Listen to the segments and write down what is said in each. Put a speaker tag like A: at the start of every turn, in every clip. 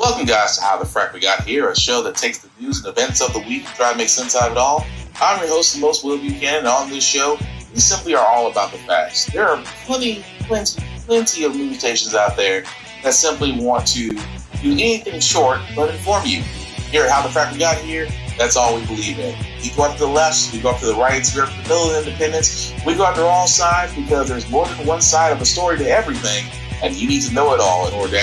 A: Welcome, guys, to How the Frack We Got Here, a show that takes the news and events of the week and try to make sense out of it all. I'm your host, the most Will Buchanan, and on this show, we simply are all about the facts. There are plenty of news stations out there that simply want to do anything short but inform you. Here at How the Frack We Got Here, that's all we believe in. We go up to the left, we go up to the right, we go up to the middle of independence. We go after all sides because there's more than one side of a story to everything. And you need to know it all in order to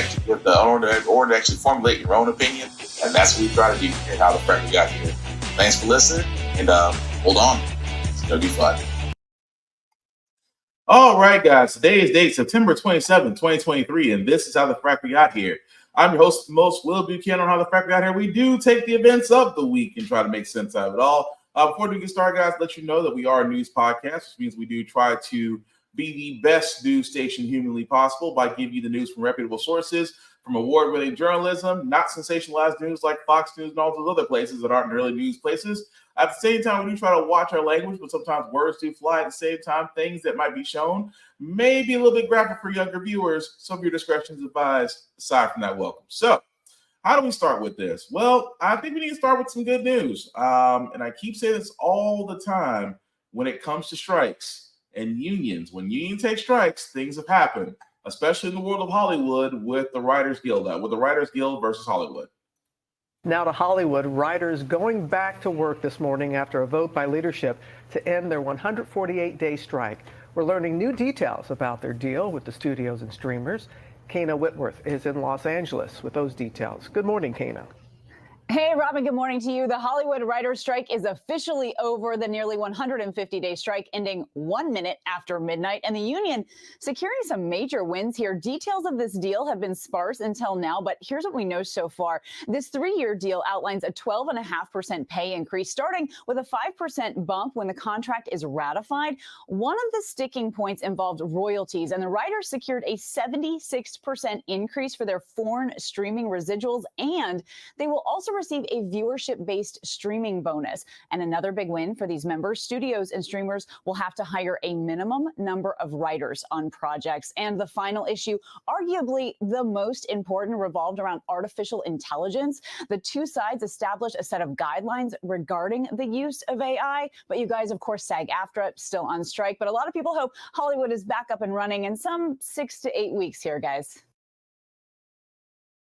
A: actually formulate your own opinion. And that's what we try to do here at How the Frack We Got Here. Thanks for listening, and hold on. It's going to be fun. All right, guys. Today is date September 27, 2023, and this is How the Frack We Got Here. I'm your host, most Will Buchanan on How the Frack We Got Here. We do take the events of the week and try to make sense out of it all. Before we get started, guys, let you know that we are a news podcast, which means we do try to be the best news station humanly possible by giving you the news from reputable sources, from award-winning journalism, not sensationalized news like Fox News and all those other places that aren't really news places. At the same time, we do try to watch our language, but sometimes words do fly. At the same time, things that might be shown may be a little bit graphic for younger viewers. Some of your discretion is advised. Aside from that, welcome. So, how do we start with this? Well, I think we need to start with some good news. And I keep saying this all the time when it comes to strikes and unions. When unions take strikes, things have happened, especially in the world of Hollywood with the Writers Guild, versus Hollywood.
B: Now to Hollywood, writers going back to work this morning after a vote by leadership to end their 148-day strike. We're learning new details about their deal with the studios and streamers. Kana Whitworth is in Los Angeles with those details. Good morning, Kana.
C: Hey, Robin, good morning to you. The Hollywood writers' strike is officially over. The nearly 150-day strike ending 1 minute after midnight, and the union securing some major wins here. Details of this deal have been sparse until now, but here's what we know so far. This 3-year deal outlines a 12.5% pay increase, starting with a 5% bump when the contract is ratified. One of the sticking points involved royalties, and the writers secured a 76% increase for their foreign streaming residuals, and they will also receive a viewership-based streaming bonus. And another big win for these members, studios and streamers will have to hire a minimum number of writers on projects. And the final issue, arguably the most important, revolved around artificial intelligence. The two sides established a set of guidelines regarding the use of AI. But you guys, of course, SAG-AFTRA still on strike. But a lot of people hope Hollywood is back up and running in some 6 to 8 weeks here, guys.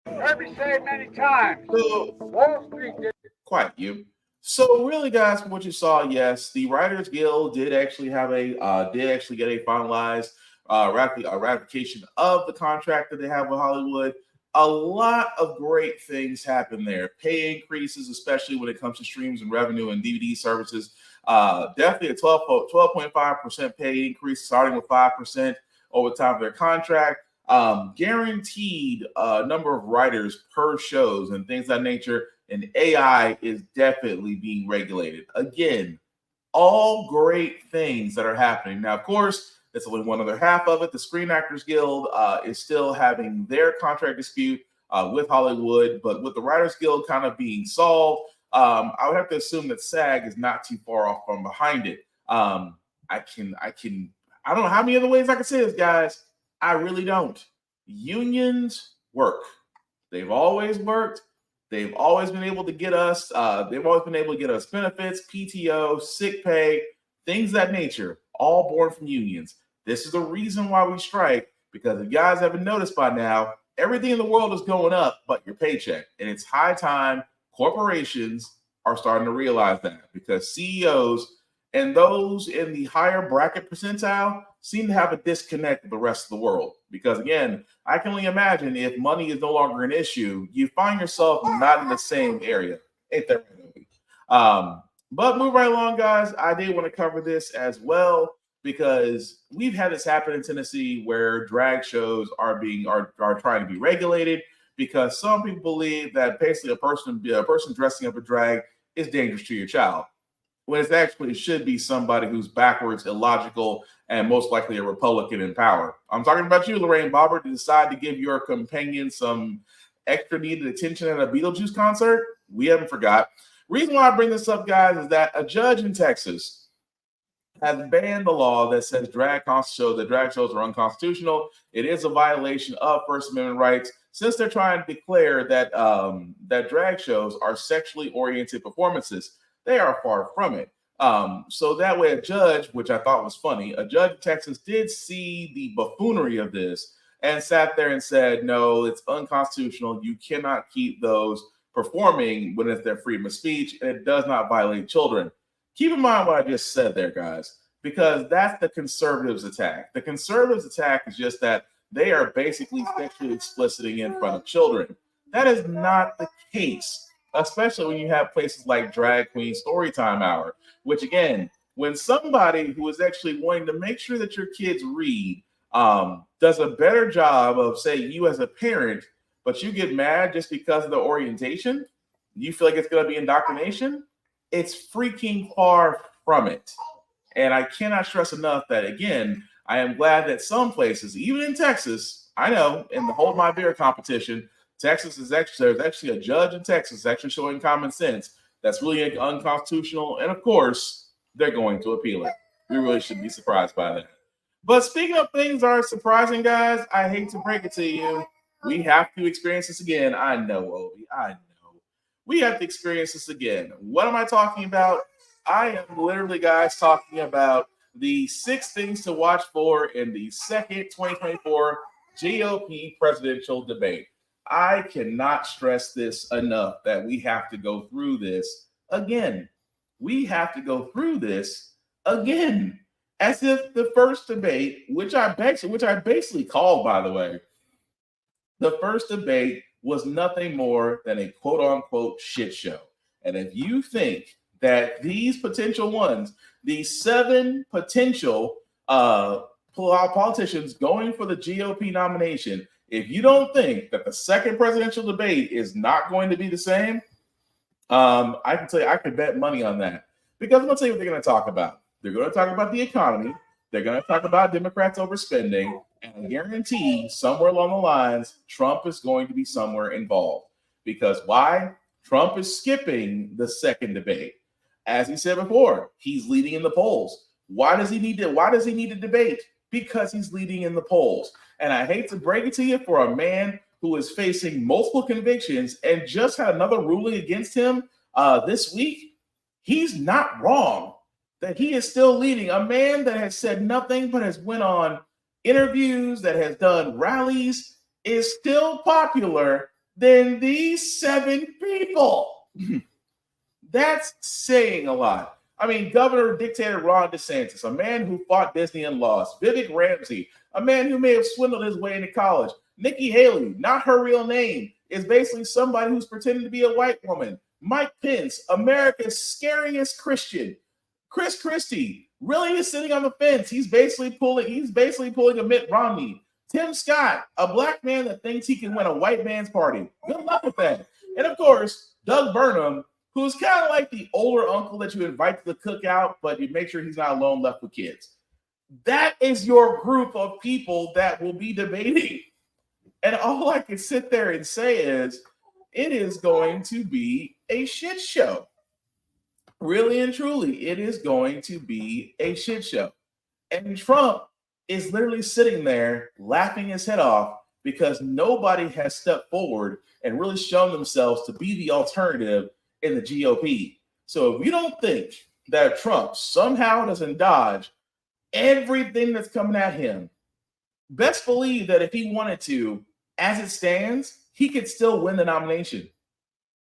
D: Heard me say it many times. Wall Street did
A: Quite you. So really, guys, from what you saw, yes, the Writers Guild did actually get a finalized ratification of the contract that they have with Hollywood. A lot of great things happen there. Pay increases, especially when it comes to streams and revenue and DVD services. Definitely a 12.5% pay increase, starting with 5% over the time of their contract. Guaranteed number of writers per shows and things of that nature, and AI is definitely being regulated. Again, all great things that are happening. Now, of course, that's only one other half of it. The Screen Actors Guild is still having their contract dispute with Hollywood, but with the Writers Guild kind of being solved, I would have to assume that SAG is not too far off from behind it. I don't know how many other ways I can say this, guys. I really don't. Unions work. They've always worked. They've always been able to get us. Benefits, PTO, sick pay, things of that nature, all born from unions. This is the reason why we strike, because if you guys haven't noticed by now, everything in the world is going up but your paycheck. And it's high time corporations are starting to realize that, because CEOs and those in the higher bracket percentile seem to have a disconnect with the rest of the world. Because again, I can only imagine if money is no longer an issue, you find yourself not in the same area. Ain't that right? But move right along, guys. I did want to cover this as well, because we've had this happen in Tennessee where drag shows are trying to be regulated, because some people believe that basically a person dressing up a drag is dangerous to your child, when it should be somebody who's backwards, illogical, and most likely a Republican in power. I'm talking about you, Lorraine Bobbitt, to decide to give your companion some extra needed attention at a Beetlejuice concert. We haven't forgot. Reason why I bring this up, guys, is that a judge in Texas has banned the law that says drag shows are unconstitutional. It is a violation of First Amendment rights since they're trying to declare that that drag shows are sexually oriented performances. They are far from it. So that way, a judge, which I thought was funny, a judge in Texas did see the buffoonery of this and sat there and said, no, it's unconstitutional. You cannot keep those performing when it's their freedom of speech, and it does not violate children. Keep in mind what I just said there, guys, because that's the conservatives' attack. The conservatives' attack is just that they are basically sexually expliciting in front of children. That is not the case, especially when you have places like Drag Queen Storytime Hour, which, again, when somebody who is actually wanting to make sure that your kids read does a better job of, say, you as a parent, but you get mad just because of the orientation, you feel like it's going to be indoctrination, it's freaking far from it. And I cannot stress enough that, again, I am glad that some places, even in Texas, I know in the Hold My Beer competition, Texas is actually, there's actually a judge in Texas actually showing common sense that's really unconstitutional. And of course, they're going to appeal it. We really shouldn't be surprised by that. But speaking of things that are surprising, guys, I hate to break it to you. We have to experience this again. I know, Obi. I know. We have to experience this again. What am I talking about? I am literally, guys, talking about the 6 things to watch for in the second 2024 GOP presidential debate. I cannot stress this enough that we have to go through this again. We have to go through this again. As if the first debate, which I basically called, by the way, the first debate was nothing more than a quote unquote shit show. And if you think that these potential ones, these 7 potential politicians going for the GOP nomination, if you don't think that the second presidential debate is not going to be the same, I can tell you, I could bet money on that. Because I'm going to tell you what they're going to talk about. They're going to talk about the economy. They're going to talk about Democrats overspending. And I guarantee somewhere along the lines, Trump is going to be somewhere involved. Because why? Trump is skipping the second debate. As he said before, he's leading in the polls. Why does he need to debate? Because he's leading in the polls. And I hate to break it to you, for a man who is facing multiple convictions and just had another ruling against him this week, he's not wrong that he is still leading. A man that has said nothing but has went on interviews, that has done rallies, is still popular than these 7 people. That's saying a lot. I mean, Governor Dictator Ron DeSantis, a man who fought Disney and lost. Vivek Ramsey, a man who may have swindled his way into college. Nikki Haley, not her real name, is basically somebody who's pretending to be a white woman. Mike Pence, America's scariest Christian. Chris Christie really is sitting on the fence. He's basically pulling a Mitt Romney. Tim Scott, a black man that thinks he can win a white man's party. Good luck with that. And of course, Doug Burnham, who's kind of like the older uncle that you invite to the cookout, but you make sure he's not alone left with kids. That is your group of people that will be debating. And all I can sit there and say is, it is going to be a shit show. Really and truly, it is going to be a shit show. And Trump is literally sitting there laughing his head off because nobody has stepped forward and really shown themselves to be the alternative in the GOP. So if you don't think that Trump somehow doesn't dodge everything that's coming at him, best believe that if he wanted to, as it stands, he could still win the nomination.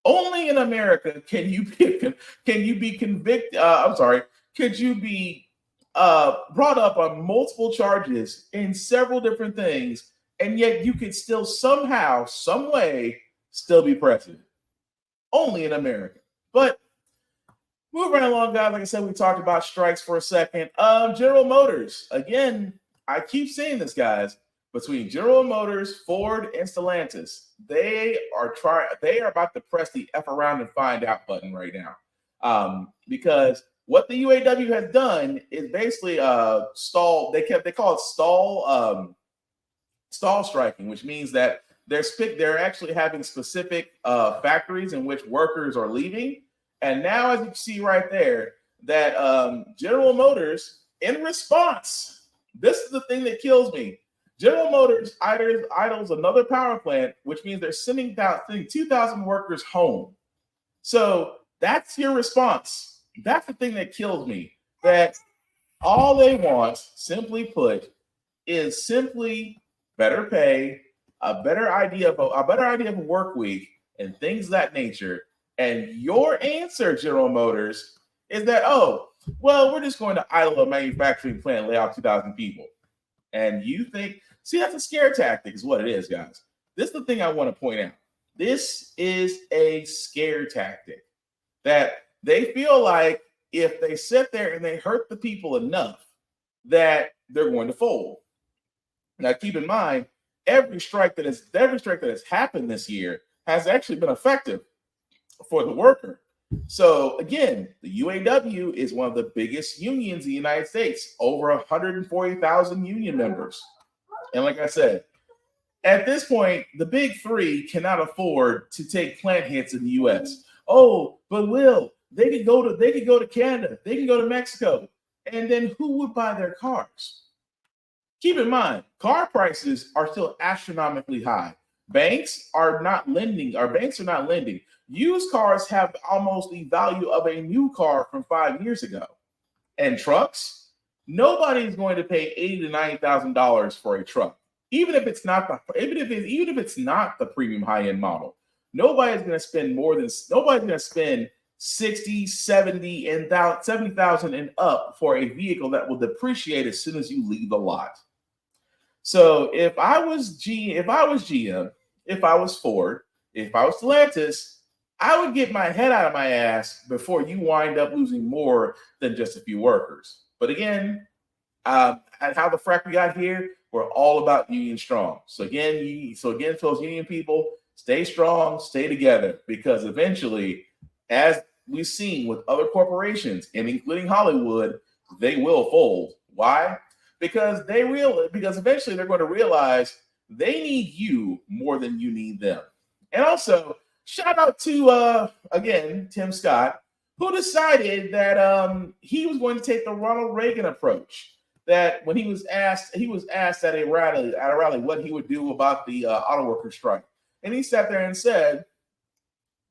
A: Only in America can you be convicted. Could you be brought up on multiple charges in several different things, and yet you could still somehow, some way, still be president. Only in America. But moving right along, guys. Like I said, we talked about strikes for a second. General Motors. Again, I keep saying this, guys. Between General Motors, Ford, and Stellantis, they are about to press the F around and find out button right now. Because what the UAW has done is basically stall. They call it stall striking, which means that they're actually having specific factories in which workers are leaving. And now, as you can see right there, that General Motors In response, this is the thing that kills me. General Motors idles another power plant, which means they're sending 2,000 workers home. So that's your response. That's the thing that kills me. That all they want, simply put, is simply better pay, a better idea of a work week, and things of that nature. And your answer, General Motors, is that, oh, well, we're just going to idle a manufacturing plant and lay off 2,000 people. And you think, see, that's a scare tactic, is what it is, guys. This is the thing I want to point out. This is a scare tactic that they feel like if they sit there and they hurt the people enough, that they're going to fold. Now, keep in mind, every strike that has happened this year has actually been effective for the worker. So again, the UAW is one of the biggest unions in the United States, over 140,000 union members. And like I said, at this point, the big three cannot afford to take plant hits in the U.S. Oh, but they could go to Canada, they can go to Mexico, and then who would buy their cars? Keep in mind, car prices are still astronomically high. Banks are not lending. Used cars have almost the value of a new car from 5 years ago. And trucks, nobody's going to pay $80,000 to $90,000 for a truck, even if it's not the premium high-end model. Nobody's going to spend 60, 70, and 70,000 and up for a vehicle that will depreciate as soon as you leave the lot. So if I was GM, if I was Ford, if I was Stellantis, I would get my head out of my ass before you wind up losing more than just a few workers. But again, how the frack we got here, we're all about union strong. So again, for those union people, stay strong, stay together, because eventually, as we've seen with other corporations, and including Hollywood, they will fold. Why? Because eventually they're going to realize they need you more than you need them. And also, shout out to again Tim Scott, who decided that he was going to take the Ronald Reagan approach. That when he was asked at a rally what he would do about the auto worker strike, and he sat there and said,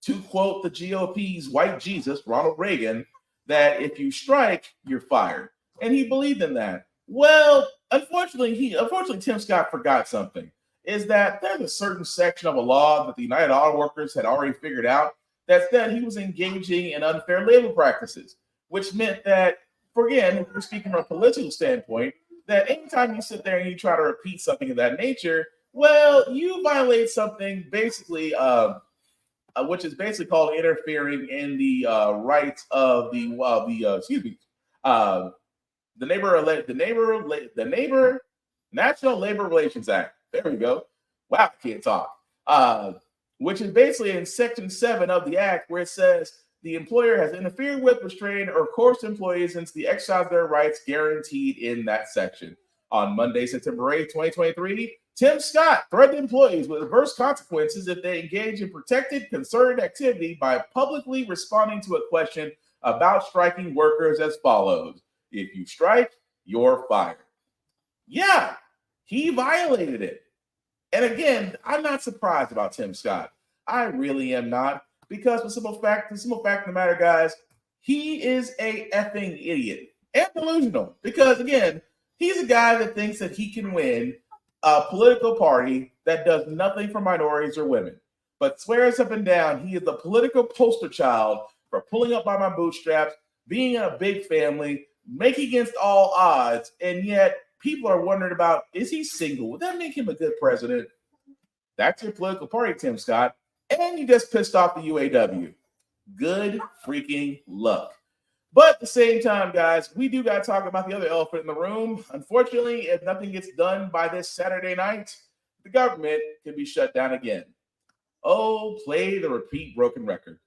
A: to quote the GOP's white Jesus, Ronald Reagan, that if you strike, you're fired. And he believed in that. Well, unfortunately, Tim Scott forgot something, is that there's a certain section of a law that the United Auto Workers had already figured out that said he was engaging in unfair labor practices, which meant that, if we're speaking from a political standpoint, that anytime you sit there and you try to repeat something of that nature, well, you violate something basically, which is basically called interfering in the rights of the National Labor Relations Act. There we go. Wow, I can't talk. Which is basically in Section 7 of the Act, where it says the employer has interfered with, restrained, or coerced employees into the exercise of their rights guaranteed in that section. On Monday, September 8th, 2023, Tim Scott threatened employees with adverse consequences if they engage in protected, concerted activity by publicly responding to a question about striking workers as follows: if you strike, you're fired. Yeah, he violated it. And again, I'm not surprised about Tim Scott. I really am not, because the simple fact of the matter, guys, he is a effing idiot and delusional. Because again, he's a guy that thinks that he can win a political party that does nothing for minorities or women, but swears up and down he is the political poster child for pulling up by my bootstraps, being in a big family, making against all odds, and yet people are wondering about, is he single? Would that make him a good president? That's your political party, Tim Scott. And you just pissed off the UAW. Good freaking luck. But at the same time, guys, we do got to talk about the other elephant in the room. Unfortunately, if nothing gets done by this Saturday night, the government can be shut down again. Oh, play the repeat broken record.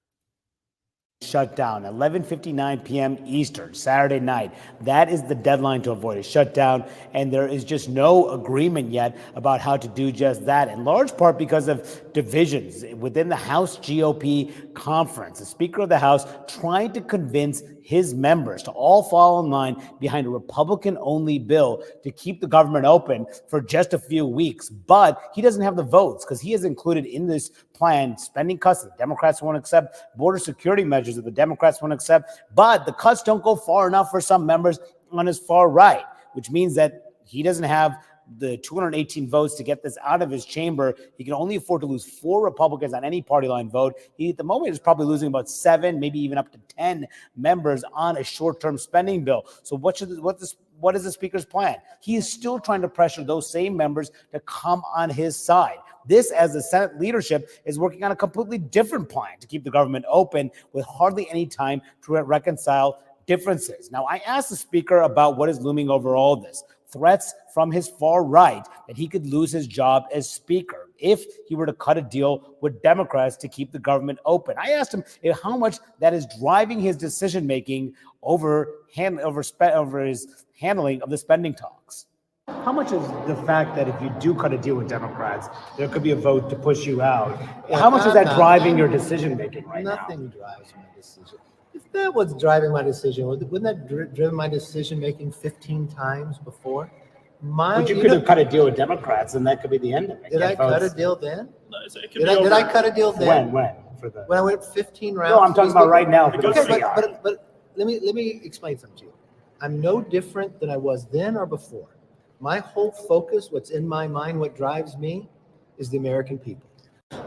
E: Shut down 11:59 p.m. Eastern, Saturday night. That is the deadline to avoid a shutdown, and there is just no agreement yet about how to do just that, in large part because of divisions within the House GOP conference. The Speaker of the House trying to convince his members to all fall in line behind a Republican-only bill to keep the government open for just a few weeks. But he doesn't have the votes because he has included in this plan spending cuts that the Democrats won't accept, border security measures that the Democrats won't accept. But the cuts don't go far enough for some members on his far right, which means that he doesn't have the 218 votes to get this out of his chamber. He can only afford to lose 4 Republicans on any party line vote. He, at the moment, is probably losing about 7, maybe even up to 10 members on a short-term spending bill. So what is the Speaker's plan? He is still trying to pressure those same members to come on his side. This, as the Senate leadership, is working on a completely different plan to keep the government open with hardly any time to reconcile differences. Now, I asked the Speaker about what is looming over all this. Threats from his far right that he could lose his job as Speaker if he were to cut a deal with Democrats to keep the government open. I asked him how much that is driving his decision-making over his handling of the spending talks. How much is the fact that if you do cut a deal with Democrats, there could be a vote to push you out? How much is that driving your decision-making right now?
F: Nothing drives my decision. If that was driving my decision, wouldn't that driven my decision making 15 times before?
E: But you could have cut a deal with Democrats, and that could be the end of it.
F: Did I cut a deal then?
G: No,
F: Did I cut a deal then?
E: When?
F: When I went 15 rounds?
E: No, I'm talking about right now.
F: Okay, but let me explain something to you. I'm no different than I was then or before. My whole focus, what's in my mind, what drives me, is the American people.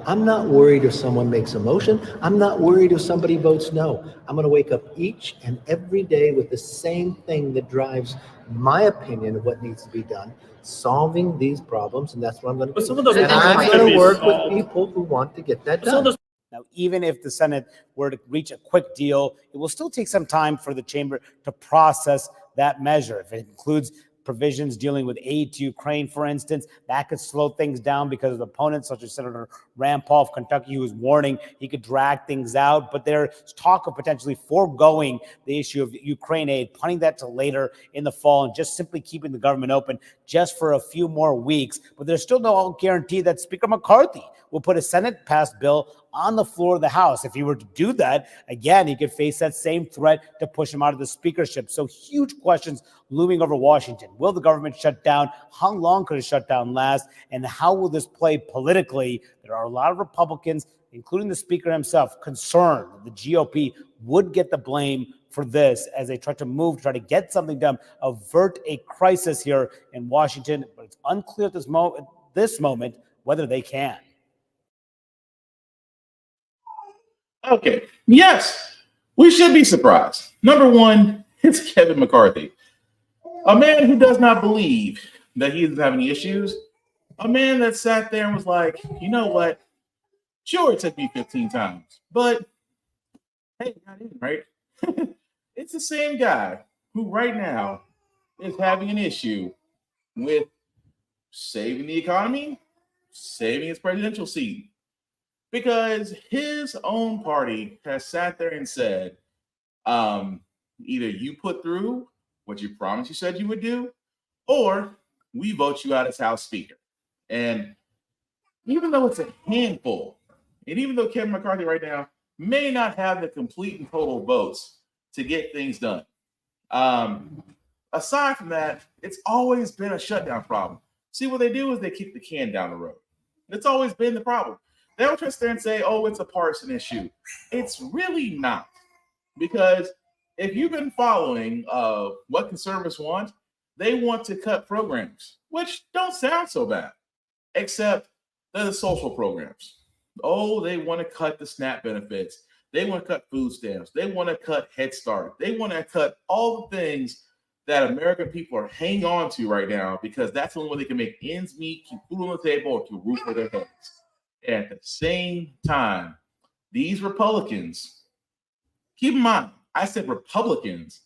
F: I'm not worried if someone makes a motion. I'm not worried if somebody votes no. I'm going to wake up each and every day with the same thing that drives my opinion of what needs to be done, solving these problems, and that's what I'm going to do. And I'm going to work with people who want to get that done.
E: Now, even if the Senate were to reach a quick deal, it will still take some time for the chamber to process that measure. If it includes provisions dealing with aid to Ukraine, for instance, that could slow things down because of opponents such as Senator Rand Paul of Kentucky, who is warning he could drag things out. But there's talk of potentially foregoing the issue of Ukraine aid, punting that to later in the fall, and just simply keeping the government open just for a few more weeks. But there's still no guarantee that Speaker McCarthy will put a Senate-passed bill on the floor of the House. If he were to do that, again, he could face that same threat to push him out of the speakership. So huge questions looming over Washington. Will the government shut down? How long could a shutdown last? And how will this play politically? There are a lot of Republicans, including the Speaker himself, concerned that the GOP would get the blame for this as they try to get something done, avert a crisis here in Washington. But it's unclear at this moment whether they can.
A: Okay. Yes, we should be surprised. Number one, it's Kevin McCarthy, a man who does not believe that he doesn't have any issues, a man that sat there and was like, you know what? Sure, it took me 15 times, but hey, got in, right? It's the same guy who right now is having an issue with saving the economy, saving his presidential seat. Because his own party has sat there and said, either you put through what you promised you said you would do, or we vote you out as House Speaker. And even though it's a handful, and even though Kevin McCarthy right now may not have the complete and total votes to get things done, aside from that, it's always been a shutdown problem. See, what they do is they kick the can down the road. It's always been the problem. They'll just there and say, oh, it's a partisan issue. It's really not. Because if you've been following what conservatives want, they want to cut programs, which don't sound so bad, except they're the social programs. Oh, they want to cut the SNAP benefits. They want to cut food stamps. They want to cut Head Start. They want to cut all the things that American people are hanging on to right now because that's the only way they can make ends meet, keep food on the table, or keep a roof over their heads. At the same time, these Republicans, keep in mind, I said Republicans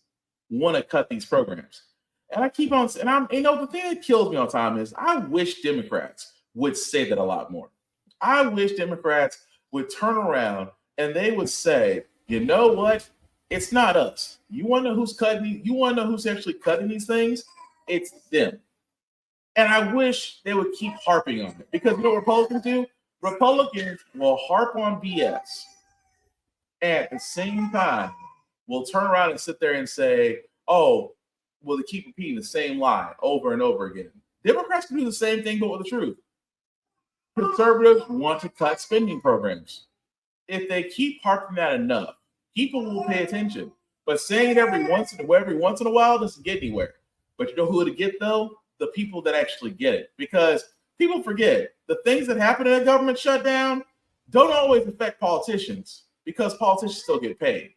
A: want to cut these programs. And I keep on, and the thing that kills me all the time is I wish Democrats would say that a lot more. I wish Democrats would turn around and they would say, you know what? It's not us. You want to know who's cutting? You want to know who's actually cutting these things? It's them. And I wish they would keep harping on it because you know what Republicans do? Republicans will harp on BS. At the same time, will turn around and sit there and say, oh, well, they keep repeating the same lie over and over again. Democrats can do the same thing, but with the truth. Conservatives want to cut spending programs. If they keep harping that enough, people will pay attention. But saying it every once in a while doesn't get anywhere. But you know who to get though? The people that actually get it. Because people forget the things that happen in a government shutdown don't always affect politicians because politicians still get paid.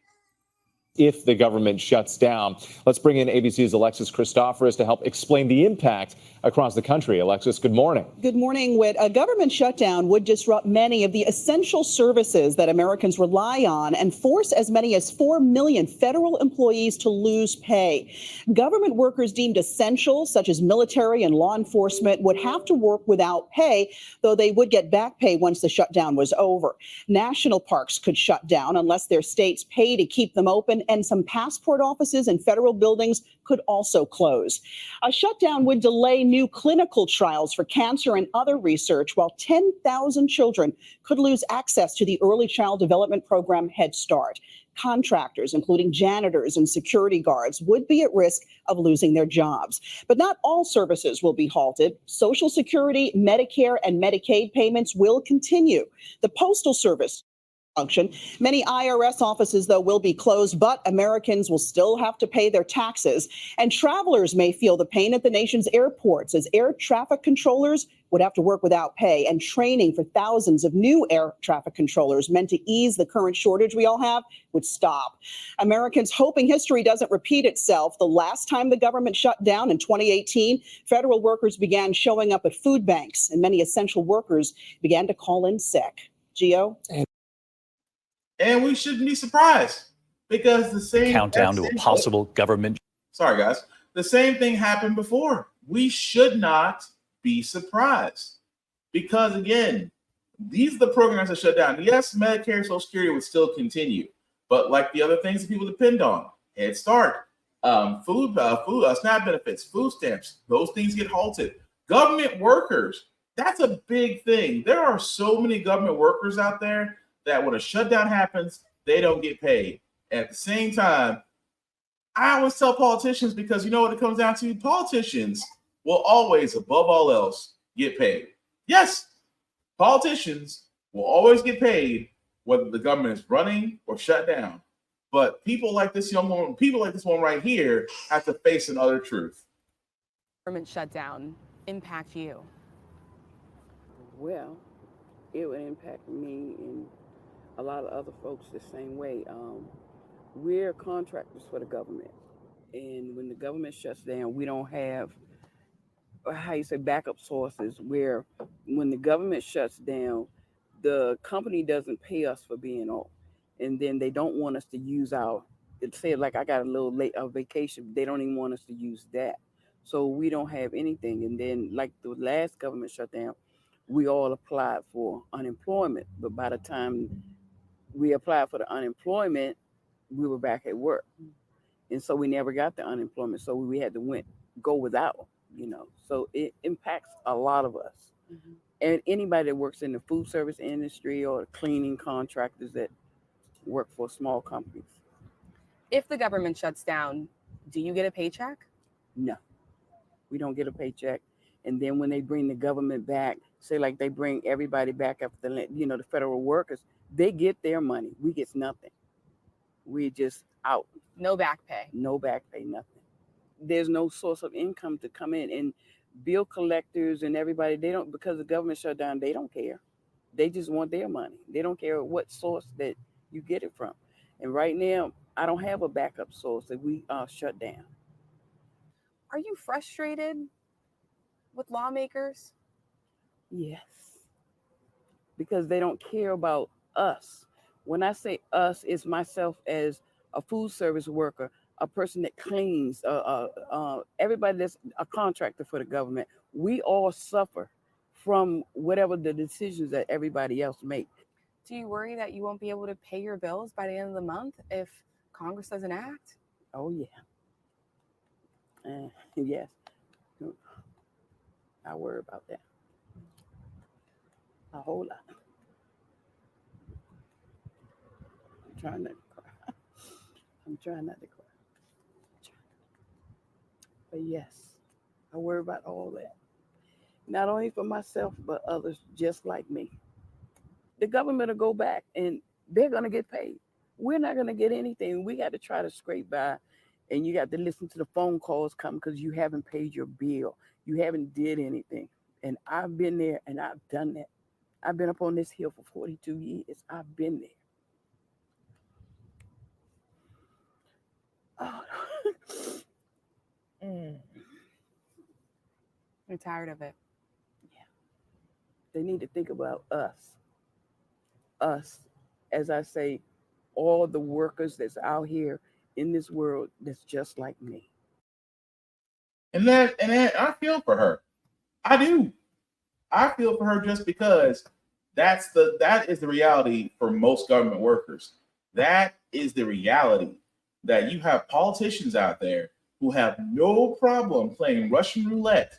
G: If the government shuts down. Let's bring in ABC's Alexis Christoforous to help explain the impact across the country. Alexis, good morning.
H: Good morning, Whit. A government shutdown would disrupt many of the essential services that Americans rely on and force as many as 4 million federal employees to lose pay. Government workers deemed essential, such as military and law enforcement, would have to work without pay, though they would get back pay once the shutdown was over. National parks could shut down unless their states pay to keep them open, and some passport offices and federal buildings could also close. A shutdown would delay new clinical trials for cancer and other research, while 10,000 children could lose access to the early child development program Head Start. Contractors, including janitors and security guards, would be at risk of losing their jobs. But not all services will be halted. Social Security, Medicare, and Medicaid payments will continue. The Postal Service function. Many IRS offices, though, will be closed, but Americans will still have to pay their taxes. And travelers may feel the pain at the nation's airports as air traffic controllers would have to work without pay, and training for thousands of new air traffic controllers meant to ease the current shortage we all have would stop. Americans hoping history doesn't repeat itself. The last time the government shut down in 2018, federal workers began showing up at food banks, and many essential workers began to call in sick. Gio?
A: And we shouldn't be surprised because the same
I: countdown to a possible government.
A: Sorry, guys. The same thing happened before. We should not be surprised because, again, these are the programs that shut down. Yes, Medicare and Social Security would still continue, but like the other things that people depend on, Head Start, food, SNAP benefits, food stamps, those things get halted. Government workers, that's a big thing. There are so many government workers out there that when a shutdown happens, they don't get paid. At the same time, I always tell politicians, because you know what it comes down to? Politicians will always, above all else, get paid. Yes, politicians will always get paid whether the government is running or shut down. But people like this young woman, people like this one right here, have to face another truth.
J: Government shutdown impact you?
K: Well, it would impact me and a lot of other folks the same way. We're contractors for the government, and when the government shuts down, we don't have, backup sources. Where when the government shuts down, the company doesn't pay us for being off, and then they don't want us to use it said like I got a little late vacation. They don't even want us to use that, so we don't have anything. And then like the last government shutdown, we all applied for unemployment, but by the time we applied for the unemployment, we were back at work. And so we never got the unemployment. So we had to go without, So it impacts a lot of us. Mm-hmm. And anybody that works in the food service industry or cleaning contractors that work for small companies.
J: If the government shuts down, do you get a paycheck?
K: No, we don't get a paycheck. And then when they bring the government back, say like they bring everybody back after the federal workers, they get their money. We get nothing. We're just out.
J: No back pay.
K: No back pay, nothing. There's no source of income to come in. And bill collectors and everybody, because the government shut down, they don't care. They just want their money. They don't care what source that you get it from. And right now, I don't have a backup source that we shut down.
J: Are you frustrated with lawmakers?
K: Yes. Because they don't care about us. When I say us, it's myself as a food service worker, a person that cleans, everybody that's a contractor for the government. We all suffer from whatever the decisions that everybody else makes.
J: Do you worry that you won't be able to pay your bills by the end of the month if Congress doesn't act?
K: Oh, yeah. Yes. I worry about that. A whole lot. I'm trying to cry. I'm trying not to cry. But yes, I worry about all that. Not only for myself, but others just like me. The government will go back and they're going to get paid. We're not going to get anything. We got to try to scrape by, and you got to listen to the phone calls come because you haven't paid your bill. You haven't did anything. And I've been there and I've done that. I've been up on this hill for 42 years. I've been there. Oh.
J: You're tired of it.
K: Yeah. They need to think about us. Us, as I say, all the workers that's out here in this world that's just like me.
A: And I feel for her. I do. I feel for her just because that is the reality for most government workers. That is the reality that you have politicians out there who have no problem playing Russian roulette.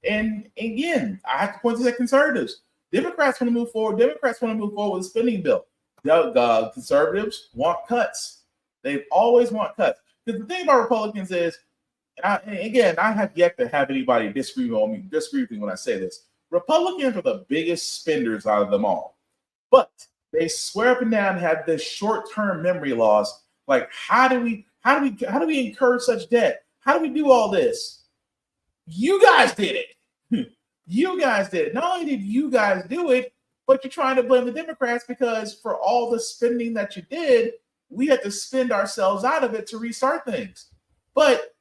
A: And again, I have to point to the conservatives. Democrats want to move forward. Democrats want to move forward with a spending bill. The conservatives want cuts. They always want cuts. Because the thing about Republicans is, and I have yet to have anybody disagree with me when I say this. Republicans are the biggest spenders out of them all. But they swear up and down have this short-term memory loss. Like, how do we incur such debt? How do we do all this? You guys did it. You guys did it. Not only did you guys do it, but you're trying to blame the Democrats because for all the spending that you did, we had to spend ourselves out of it to restart things. But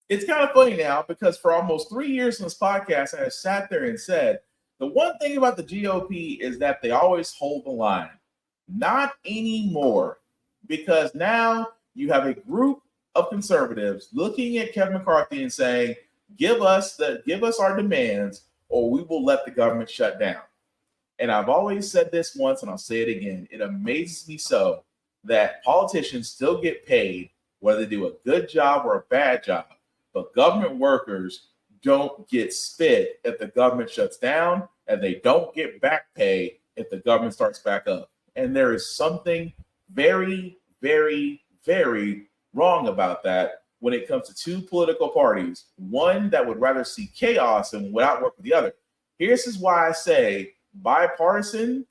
A: it's kind of funny now because for almost 3 years in this podcast, I have sat there and said, the one thing about the GOP is that they always hold the line. Not anymore, because now you have a group of conservatives looking at Kevin McCarthy and saying, give us our demands or we will let the government shut down. And I've always said this once and I'll say it again. It amazes me so that politicians still get paid whether they do a good job or a bad job. But government workers don't get spit if the government shuts down, and they don't get back pay if the government starts back up. And there is something very, very, very wrong about that when it comes to two political parties, one that would rather see chaos and would outwork the other. Here's why I say bipartisan.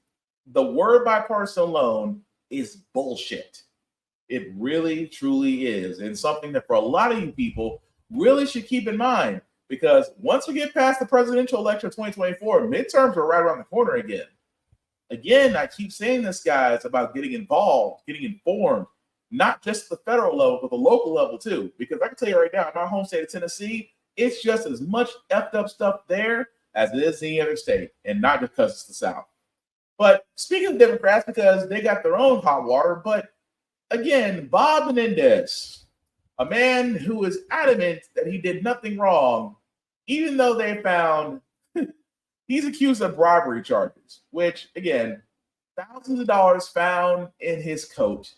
A: The word bipartisan alone is bullshit. It really, truly is. And something that for a lot of you people really should keep in mind, because once we get past the presidential election of 2024, midterms are right around the corner again. Again, I keep saying this, guys, about getting involved, getting informed, not just at the federal level, but the local level too. Because I can tell you right now, in my home state of Tennessee, it's just as much effed up stuff there as it is in any other state, and not because it's the South. But speaking of Democrats, because they got their own hot water, but again, Bob Menendez, a man who is adamant that he did nothing wrong, even though they found he's accused of bribery charges, which, again, thousands of dollars found in his coat,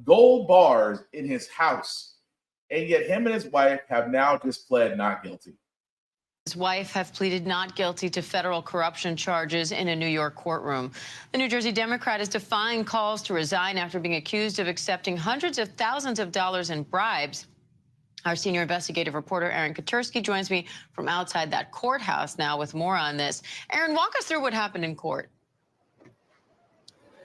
A: gold bars in his house, and yet him and his wife have now just pled not guilty.
L: His wife have pleaded not guilty to federal corruption charges in a New York courtroom. The New Jersey Democrat is defying calls to resign after being accused of accepting hundreds of thousands of dollars in bribes. Our senior investigative reporter, Aaron Katursky, joins me from outside that courthouse now with more on this. Aaron, walk us through what happened in court.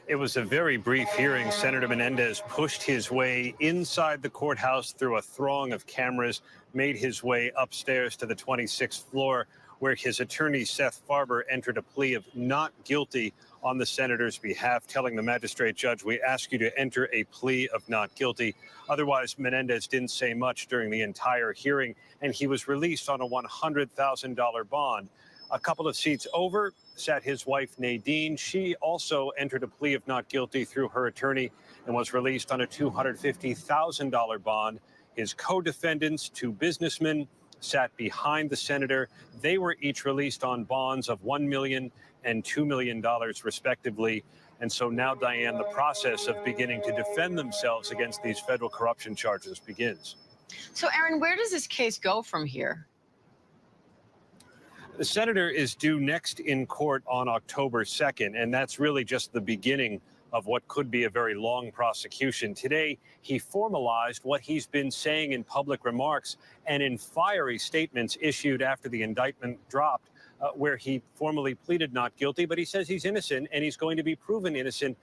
I: It was a very brief hearing. Senator Menendez pushed his way inside the courthouse through a throng of cameras, made his way upstairs to the 26th floor, where his attorney, Seth Farber, entered a plea of not guilty on the senator's behalf, telling the magistrate judge, we ask you to enter a plea of not guilty. Otherwise, Menendez didn't say much during the entire hearing, and he was released on a $100,000 bond. A couple of seats over sat his wife, Nadine. She also entered a plea of not guilty through her attorney and was released on a $250,000 bond. His co-defendants, two businessmen, sat behind the senator. They were each released on bonds of $1 million and $2 million, respectively. And so now, Diane, the process of beginning to defend themselves against these federal corruption charges begins.
L: So, Aaron, where does this case go from here?
I: The senator is due next in court on October 2nd, and that's really just the beginning of what could be a very long prosecution. Today, he formalized what he's been saying in public remarks and in fiery statements issued after the indictment dropped, where he formally pleaded not guilty, but he says he's innocent and he's going to be proven innocent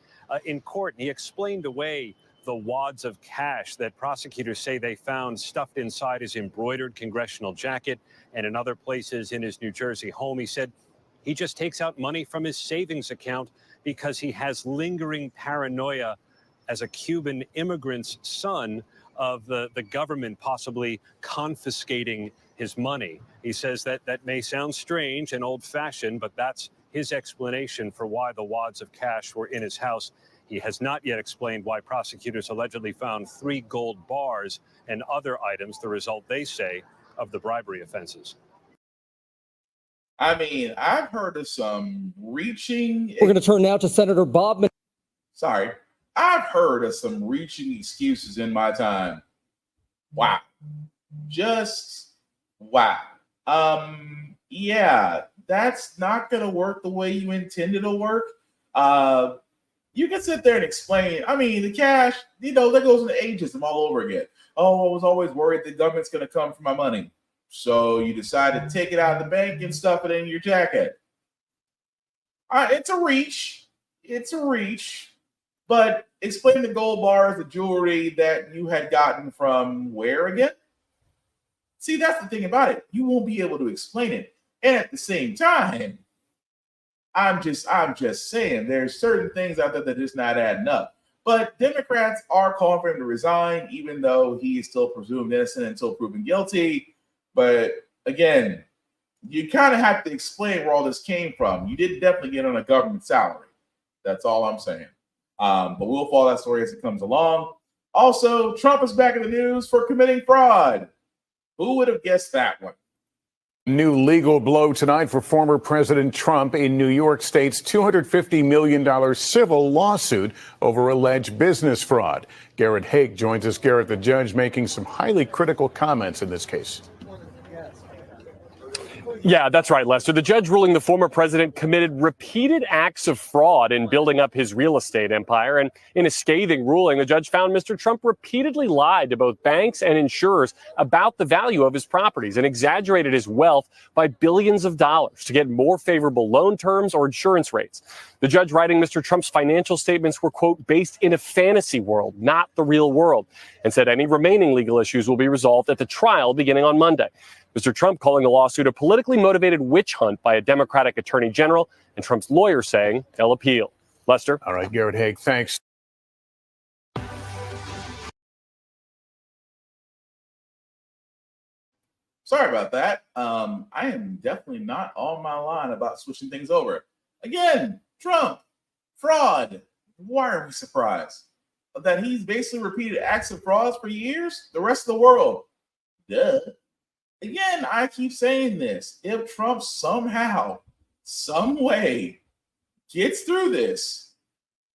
I: in court. And he explained away the wads of cash that prosecutors say they found stuffed inside his embroidered congressional jacket and in other places in his New Jersey home. He said he just takes out money from his savings account because he has lingering paranoia as a Cuban immigrant's son of the government possibly confiscating his money. He says that may sound strange and old-fashioned, but that's his explanation for why the wads of cash were in his house. He has not yet explained why prosecutors allegedly found 3 gold bars and other items, the result, they say, of the bribery offenses.
A: I mean, I've heard of some reaching.
M: We're going to turn now to Senator Bob.
A: Sorry. I've heard of some reaching excuses in my time. Wow. Just wow. Yeah, that's not going to work the way you intended to work. You can sit there and explain. I mean, the cash, that goes into ageism all over again. Oh, I was always worried the government's going to come for my money. So you decide to take it out of the bank and stuff it in your jacket. It's a reach. It's a reach. But explain the gold bars, the jewelry that you had gotten from where again? See, that's the thing about it. You won't be able to explain it. And at the same time, I'm just saying there's certain things out there that are just not adding up. But Democrats are calling for him to resign, even though he is still presumed innocent until proven guilty. But again, you kind of have to explain where all this came from. You did definitely get on a government salary. That's all I'm saying. But we'll follow that story as it comes along. Also, Trump is back in the news for committing fraud. Who would have guessed that one?
N: New legal blow tonight for former President Trump in New York State's $250 million civil lawsuit over alleged business fraud. Garrett Haake joins us. Garrett, the judge making some highly critical comments in this case.
O: Yeah, that's right, Lester. The judge ruling the former president committed repeated acts of fraud in building up his real estate empire. And in a scathing ruling, the judge found Mr. Trump repeatedly lied to both banks and insurers about the value of his properties and exaggerated his wealth by billions of dollars to get more favorable loan terms or insurance rates. The judge writing Mr. Trump's financial statements were, quote, based in a fantasy world, not the real world, and said any remaining legal issues will be resolved at the trial beginning on Monday. Mr. Trump calling the lawsuit a politically motivated witch hunt by a Democratic attorney general, and Trump's lawyer saying they'll appeal. Lester?
N: All right, Garrett Haake, thanks.
A: Sorry about that. I am definitely not on my line about switching things over. Again, Trump, fraud. Why are we surprised? That he's basically repeated acts of frauds for years? The rest of the world. Duh. Again, I keep saying this. If Trump somehow, some way gets through this,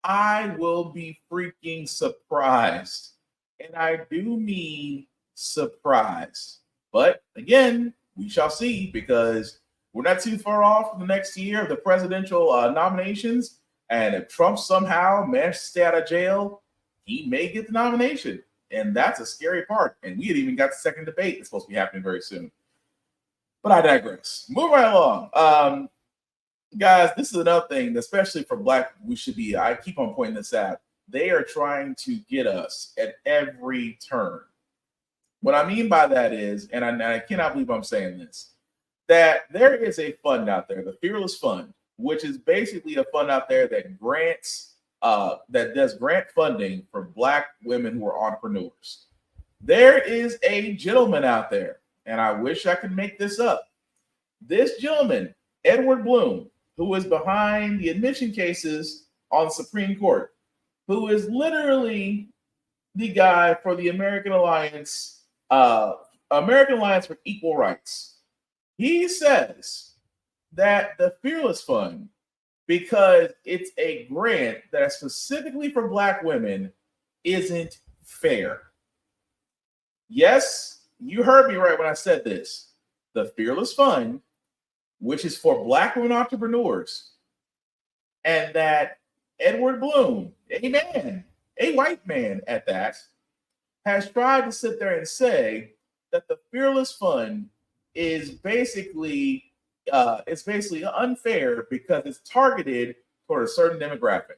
A: I will be freaking surprised. And I do mean surprised. But again, we shall see, because we're not too far off from the next year of the presidential nominations. And if Trump somehow managed to stay out of jail, he may get the nomination. And that's a scary part. And we had even got the second debate. It's supposed to be happening very soon. But I digress. Move right along. Guys, this is another thing, especially for Black, I keep on pointing this out. They are trying to get us at every turn. What I mean by that is, and I cannot believe I'm saying this, that there is a fund out there, the Fearless Fund, which is basically a fund out there that grants that does grant funding for Black women who are entrepreneurs. There is a gentleman out there, and I wish I could make this up. This gentleman, Edward Bloom, who is behind the admission cases on the Supreme Court, who is literally the guy for the American Alliance for Equal Rights. He says that the Fearless Fund, because it's a grant that is specifically for Black women, isn't fair. Yes, you heard me right when I said this. The Fearless Fund, which is for Black women entrepreneurs, and that Edward Bloom, a man, a white man at that, has tried to sit there and say that the Fearless Fund is basically unfair because it's targeted toward a certain demographic.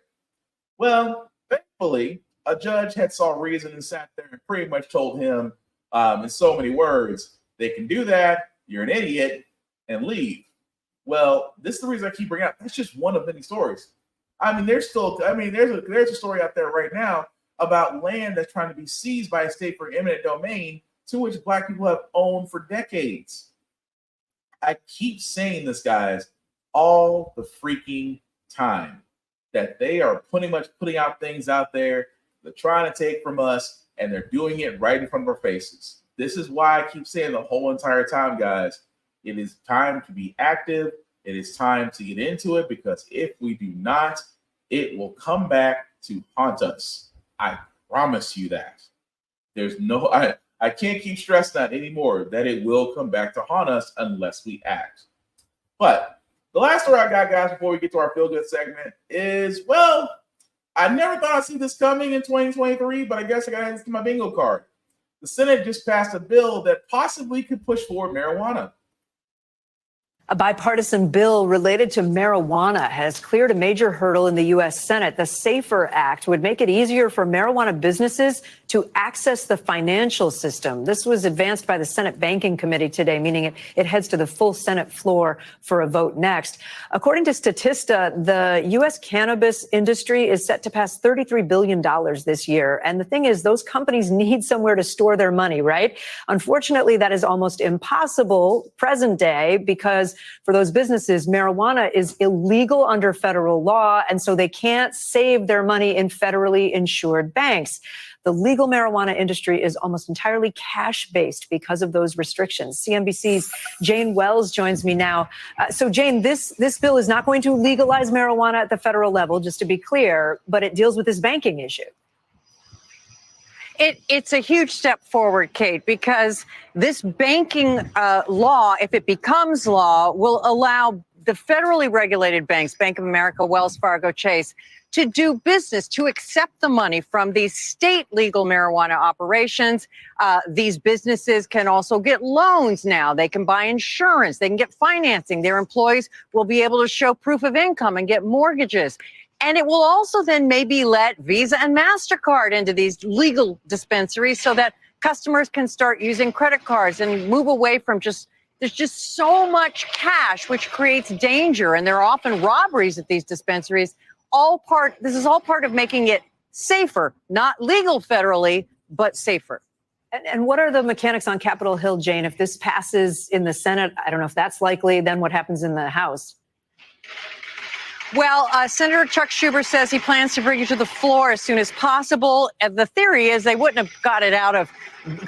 A: Well, thankfully, a judge had saw reason and sat there and pretty much told him in so many words, they can do that, you're an idiot, and leave. Well, this is the reason I keep bringing up. That's just one of many stories. I mean, there's a story out there right now about land that's trying to be seized by a state for eminent domain to which Black people have owned for decades. I keep saying this, guys, all the freaking time, that they are pretty much putting out things out there they're trying to take from us, and they're doing it right in front of our faces. This is why I keep saying the whole entire time, guys, it is time to be active. It is time to get into it, because if we do not, it will come back to haunt us. I promise you that. I can't keep stressing that anymore, that it will come back to haunt us unless we act. But the last story I got, guys, before we get to our feel-good segment is, well, I never thought I'd see this coming in 2023, but I guess I got to add this to my bingo card. The Senate just passed a bill that possibly could push forward marijuana.
P: A bipartisan bill related to marijuana has cleared a major hurdle in the U.S. Senate. The SAFER Act would make it easier for marijuana businesses to access the financial system. This was advanced by the Senate Banking Committee today, meaning it heads to the full Senate floor for a vote next. According to Statista, the U.S. cannabis industry is set to pass $33 billion this year. And the thing is, those companies need somewhere to store their money, right? Unfortunately, that is almost impossible present day, because for those businesses, marijuana is illegal under federal law, and so they can't save their money in federally insured banks. The legal marijuana industry is almost entirely cash-based because of those restrictions. CNBC's Jane Wells joins me now. So, Jane, this bill is not going to legalize marijuana at the federal level, just to be clear, but it deals with this banking issue.
Q: It's a huge step forward, Kate, because this banking law, if it becomes law, will allow the federally regulated banks, Bank of America, Wells Fargo, Chase, to do business, to accept the money from these state legal marijuana operations. These businesses can also get loans now. They can buy insurance. They can get financing. Their employees will be able to show proof of income and get mortgages. And it will also then maybe let Visa and MasterCard into these legal dispensaries so that customers can start using credit cards and move away from there's just so much cash, which creates danger. And there are often robberies at these dispensaries. This is all part of making it safer, not legal federally, but safer.
P: And what are the mechanics on Capitol Hill, Jane? If this passes in the Senate, I don't know if that's likely, then what happens in the House?
Q: Well, Senator Chuck Schumer says he plans to bring it to the floor as soon as possible. And the theory is they wouldn't have got it out of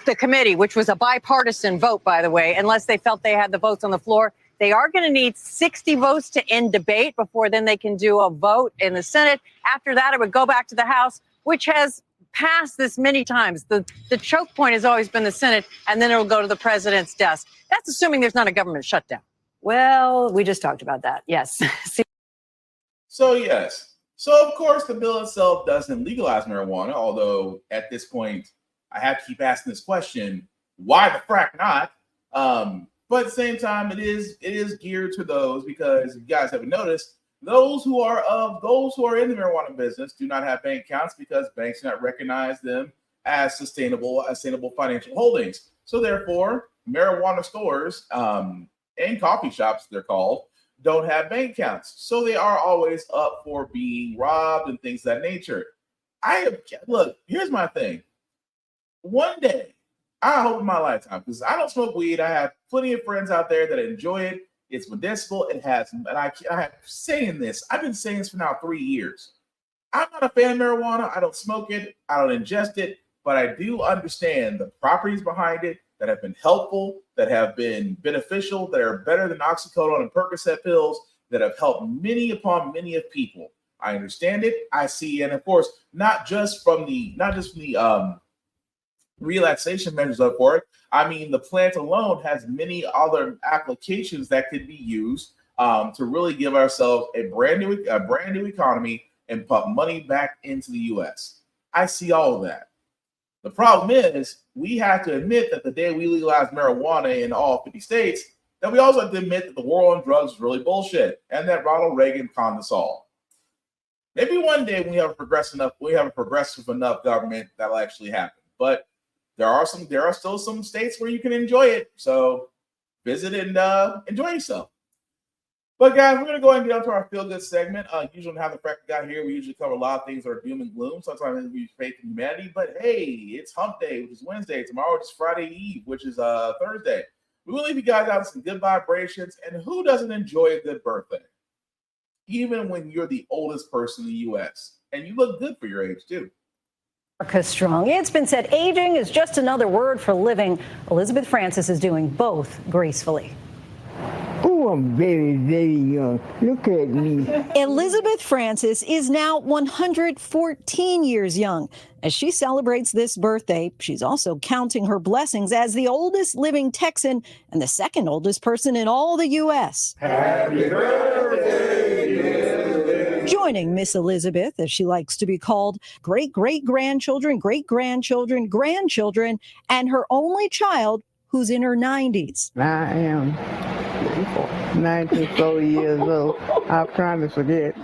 Q: the committee, which was a bipartisan vote, by the way, unless they felt they had the votes on the floor. They are going to need 60 votes to end debate before then they can do a vote in the Senate. After that, it would go back to the House, which has passed this many times. The choke point has always been the Senate, and then it'll go to the president's desk. That's assuming there's not a government shutdown.
P: Well, we just talked about that. Yes.
A: So, yes. So, of course, the bill itself doesn't legalize marijuana, although at this point, I have to keep asking this question, why the frack not? But at the same time, it is geared to those, because if you guys haven't noticed, those who are in the marijuana business do not have bank accounts because banks do not recognize them as sustainable financial holdings. So therefore, marijuana stores and coffee shops, they're called, don't have bank accounts. So they are always up for being robbed and things of that nature. Look, here's my thing. One day, I hope in my lifetime, because I don't smoke weed. I have plenty of friends out there that enjoy it. It's medicinal. It has, and I have saying this. I've been saying this for now 3 years. I'm not a fan of marijuana. I don't smoke it. I don't ingest it, but I do understand the properties behind it that have been helpful, that have been beneficial, that are better than oxycodone and Percocet pills, that have helped many upon many of people. I understand it. I see, and of course, not just from the relaxation measures up for it. I mean, the plant alone has many other applications that could be used to really give ourselves a brand new economy and pump money back into the U.S. I see all of that. The problem is we have to admit that the day we legalize marijuana in all 50 states, that we also have to admit that the war on drugs is really bullshit and that Ronald Reagan conned us all. Maybe one day when we have a progressive enough government, that'll actually happen. But there are still some states where you can enjoy it. So visit and enjoy yourself. But guys, we're gonna go ahead and get on to our feel good segment. Usually when have the Frack guy here, we usually cover a lot of things that are doom and gloom. Sometimes we faith in humanity, but hey, it's Hump Day, which is Wednesday. Tomorrow is Friday Eve, which is Thursday. We will leave you guys out with some good vibrations. And who doesn't enjoy a good birthday? Even when you're the oldest person in the U.S. and you look good for your age too.
R: America strong. It's been said aging is just another word for living. Elizabeth Francis is doing both gracefully.
S: Oh, I'm very, very young. Look at me.
R: Elizabeth Francis is now 114 years young. As she celebrates this birthday, she's also counting her blessings as the oldest living Texan and the second oldest person in all the U.S.
S: Happy birthday,
R: joining Miss Elizabeth, as she likes to be called, great-great-grandchildren, great-grandchildren, grandchildren, and her only child who's in her 90s.
S: I am 94 years old. I'm trying to forget.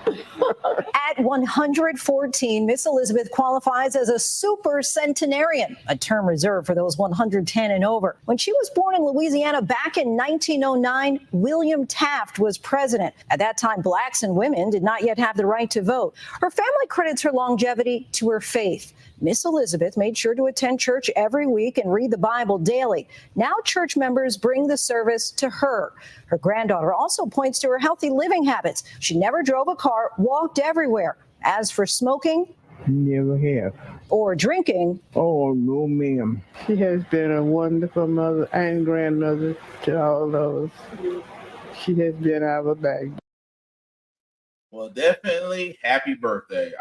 R: At 114, Miss Elizabeth qualifies as a super centenarian, a term reserved for those 110 and over. When she was born in Louisiana back in 1909, William Taft was president. At that time, blacks and women did not yet have the right to vote. Her family credits her longevity to her faith. Miss Elizabeth made sure to attend church every week and read the Bible daily. Now church members bring the service to her. Her granddaughter also points to her healthy living habits. She never drove a car, walked everywhere. As for smoking,
S: never have.
R: Or drinking,
S: oh, no, ma'am. She has been a wonderful mother and grandmother to all of us. She has been our back.
A: Well, definitely happy birthday.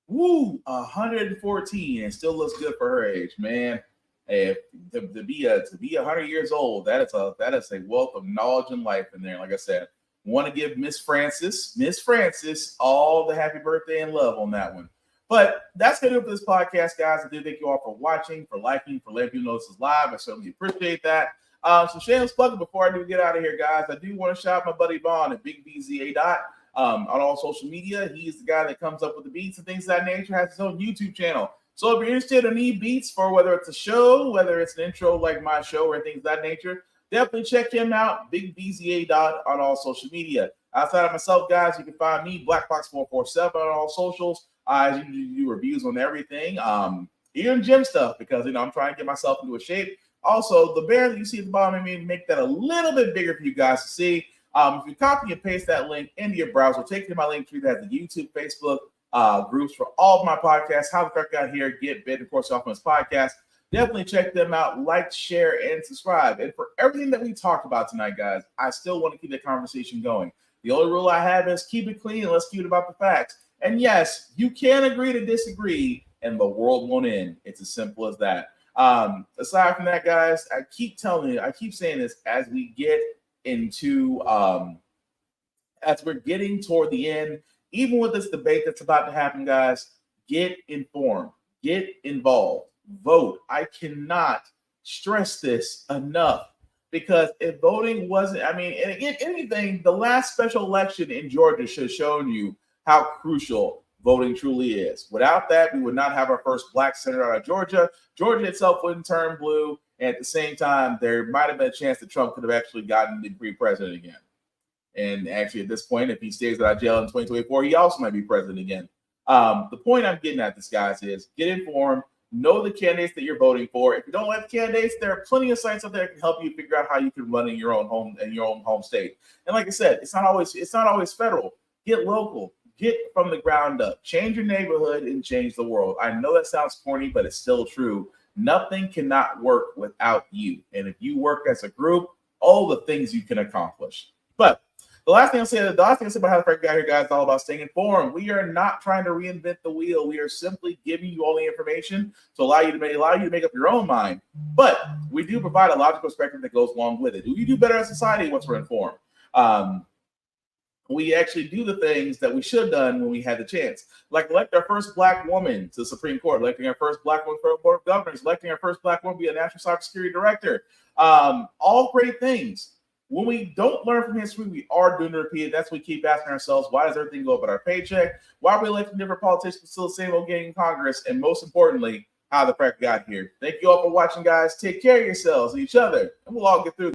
A: 114 and still looks good for her age, man. Hey, to be 100 years old, that is a wealth of knowledge and life in there. Like I said, want to give Miss Francis all the happy birthday and love on that one. But that's gonna do it for this podcast, guys. I do thank you all for watching, for liking, for letting people know this is live. I certainly appreciate that. So shameless plug before I do get out of here, guys. I do want to shout out my buddy Vaughn at Big VZA on all social media. He's the guy that comes up with the beats and things of that nature, has his own YouTube channel. So if you're interested or need beats for whether it's a show, whether it's an intro like my show or things of that nature, definitely check him out, Big VZA on all social media. Outside of myself, guys, you can find me, BlackBox447 on all socials. I usually do reviews on everything, even gym stuff, because I'm trying to get myself into a shape. Also, the banner that you see at the bottom, I mean, make that a little bit bigger for you guys to see. If you copy and paste that link into your browser, take it to my link tree that has the YouTube, Facebook groups for all of my podcasts. How the Frack Got Here, Get Bit, of course, off my podcast. Definitely check them out. Like, share, and subscribe. And for everything that we talked about tonight, guys, I still want to keep the conversation going. The only rule I have is keep it clean and let's keep it about the facts. And yes, you can agree to disagree, and the world won't end. It's as simple as that. Aside from that, guys, I keep saying this as we get into as we're getting toward the end, even with this debate that's about to happen, guys, get informed, get involved, vote. I cannot stress this enough, because if voting wasn't, if anything, the last special election in Georgia should have shown you how crucial voting truly is. Without that, we would not have our first black senator out of Georgia. Georgia itself wouldn't turn blue. And at the same time, there might have been a chance that Trump could have actually gotten to be president again. And actually, at this point, if he stays out of jail in 2024, he also might be president again. The point I'm getting at this, guys, is get informed, know the candidates that you're voting for. If you don't like the candidates, there are plenty of sites out there that can help you figure out how you can run in your own home state. And like I said, it's not always federal. Get local. Get from the ground up. Change your neighborhood and change the world. I know that sounds corny, but it's still true. Nothing cannot work without you. And if you work as a group, all the things you can accomplish. But the last thing I'll say about how the Frack Got Here, guys, is all about staying informed. We are not trying to reinvent the wheel. We are simply giving you all the information to allow you to make up your own mind. But we do provide a logical perspective that goes along with it. We do better as a society once we're informed. we actually do the things that we should have done when we had the chance, like elect our first black woman to the Supreme Court, electing our first black woman for the Board of Governors, electing our first black woman to be a national cybersecurity director. All great things. When we don't learn from history, we are doomed to repeat it. That's what we keep asking ourselves. Why does everything go up at our paycheck? Why are we electing different politicians but still the same old game in Congress? And most importantly, how the Frack got here. Thank you all for watching, guys. Take care of yourselves and each other, and we'll all get through.